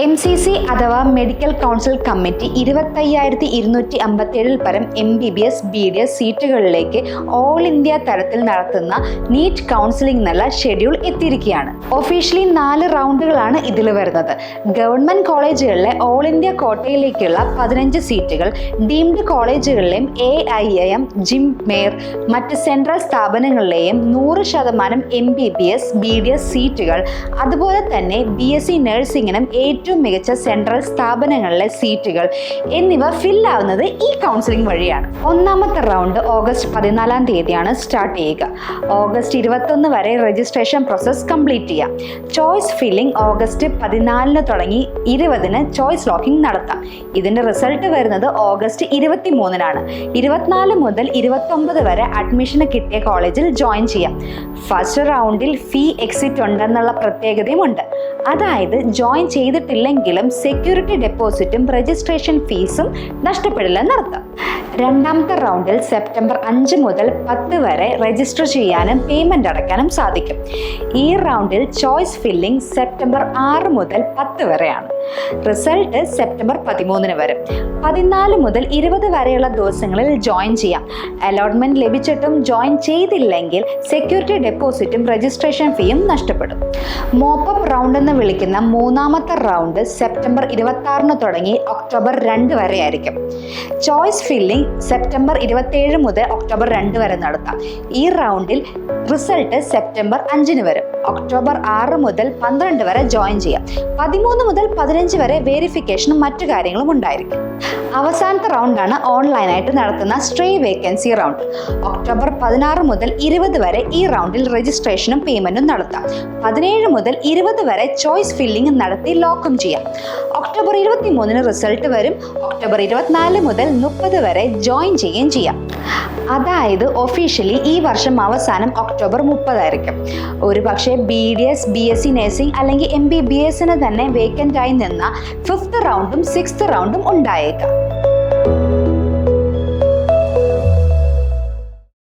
MCC അഥവാ medical council committee 25,257 പരം MBBS BDS സീറ്റുകളിലേക്ക് all India തലത്തിൽ നടത്തുന്ന നീറ്റ് കൗൺസിലിംഗ് എന്നുള്ള ഷെഡ്യൂൾ എത്തിയിരിക്കുകയാണ്. ഒഫീഷ്യലി 4 റൗണ്ടുകളാണ് ഇതിൽ വരുന്നത്. ഗവൺമെന്റ് കോളേജുകളിലെ ഓൾ ഇന്ത്യ കോട്ടയിലേക്കുള്ള 15 സീറ്റുകൾ, ഡീംഡ് കോളേജുകളിലെയും AIIM, ജിംമേർ മറ്റ് സെൻട്രൽ സ്ഥാപനങ്ങളിലെയും 100% MBBS BDS സീറ്റുകൾ, അതുപോലെ തന്നെ BSc നഴ്സിംഗിനും ഏറ്റവും മികച്ച സെൻട്രൽ സ്ഥാപനങ്ങളിലെ സീറ്റുകൾ എന്നിവ ഫില്ലാവുന്നത് ഈ കൗൺസിലിംഗ് വഴിയാണ്. ഒന്നാമത്തെ റൗണ്ട് ഓഗസ്റ്റ് 14 തീയതിയാണ് സ്റ്റാർട്ട് ചെയ്യുക. ഓഗസ്റ്റ് 21 വരെ രജിസ്ട്രേഷൻ പ്രോസസ് കംപ്ലീറ്റ് ചെയ്യാം. ചോയ്സ് ഫില്ലിംഗ് ഓഗസ്റ്റ് 14 തുടങ്ങി 20 ചോയ്സ് ലോക്കിംഗ് നടത്താം. ഇതിന്റെ റിസൾട്ട് വരുന്നത് ഓഗസ്റ്റ് 23 24 മുതൽ 29 വരെ അഡ്മിഷന് കിട്ടിയ കോളേജിൽ ജോയിൻ ചെയ്യാം. ഫസ്റ്റ് റൗണ്ടിൽ ഫീ എക്സിറ്റ് ഉണ്ടെന്നുള്ള പ്രത്യേകതയും ഉണ്ട്. അതായത് ജോയിൻ ചെയ്തിട്ടില്ലെങ്കിലും സെക്യൂരിറ്റി ഡെപ്പോസിറ്റും രജിസ്ട്രേഷൻ ഫീസും നഷ്ടപ്പെടില്ലെന്നർത്ഥം. രണ്ടാമത്തെ റൗണ്ടിൽ സെപ്റ്റംബർ 5 മുതൽ 10 വരെ രജിസ്റ്റർ ചെയ്യാനും പേയ്മെന്റ് അടയ്ക്കാനും സാധിക്കും. ഈ റൗണ്ടിൽ ചോയ്സ് ഫില്ലിംഗ് സെപ്റ്റംബർ 6 മുതൽ 10 വരെയാണ്. റിസൾട്ട് സെപ്റ്റംബർ 13 വരെ. 14 മുതൽ 20 വരെയുള്ള ദിവസങ്ങളിൽ ജോയിൻ ചെയ്യാം. അലോട്ട്മെന്റ് ലഭിച്ചിട്ടും ജോയിൻ ചെയ്തില്ലെങ്കിൽ സെക്യൂരിറ്റി ഡെപ്പോസിറ്റും രജിസ്ട്രേഷൻ ഫീയും നഷ്ടപ്പെടും. മോപ്പപ്പ് റൗണ്ട് എന്ന് വിളിക്കുന്ന മൂന്നാമത്തെ റൗണ്ട് സെപ്റ്റംബർ 26 തുടങ്ങി ഒക്ടോബർ 2 വരെ ആയിരിക്കും. ചോയ്സ് ഫില്ലിംഗ് സെപ്റ്റംബർ 27 മുതൽ ഒക്ടോബർ 2 വരെ നടത്താം. ഈ റൗണ്ടിൽ റിസൾട്ട് സെപ്റ്റംബർ 5 വരും. ഒക്ടോബർ 6 മുതൽ 12 വരെ ജോയിൻ ചെയ്യാം. 13 മുതൽ 15 വരെ വേരിഫിക്കേഷനും മറ്റു കാര്യങ്ങളും ഉണ്ടായിരിക്കും. അവസാനത്തെ റൗണ്ടാണ് ഓൺലൈനായിട്ട് നടത്തുന്ന സ്ട്രേ വേക്കൻസി റൗണ്ട്. ഒക്ടോബർ 16 മുതൽ 20 വരെ ഈ റൗണ്ടിൽ രജിസ്ട്രേഷനും പേയ്മെന്റും നടത്താം. 17 മുതൽ 20 വരെ ചോയ്സ് ഫില്ലിംഗ് നടത്തി ലോക്കും ചെയ്യാം. ഒക്ടോബർ 23 റിസൾട്ട് വരും. ഒക്ടോബർ 24 മുതൽ 30 വരെ ജോയിൻ ചെയ്യുകയും ചെയ്യാം. അതായത് ഒഫീഷ്യലി ഈ വർഷം അവസാനം ഒക്ടോബർ 30 ആയിരിക്കും. ഒരു പക്ഷേ BDS, BSc നഴ്സിംഗ് അല്ലെങ്കിൽ MBBS തന്നെ വേക്കൻ്റ് ആയി നിന്ന 5th റൗണ്ടും 6th റൗണ്ടും ഉണ്ടായേക്കാം.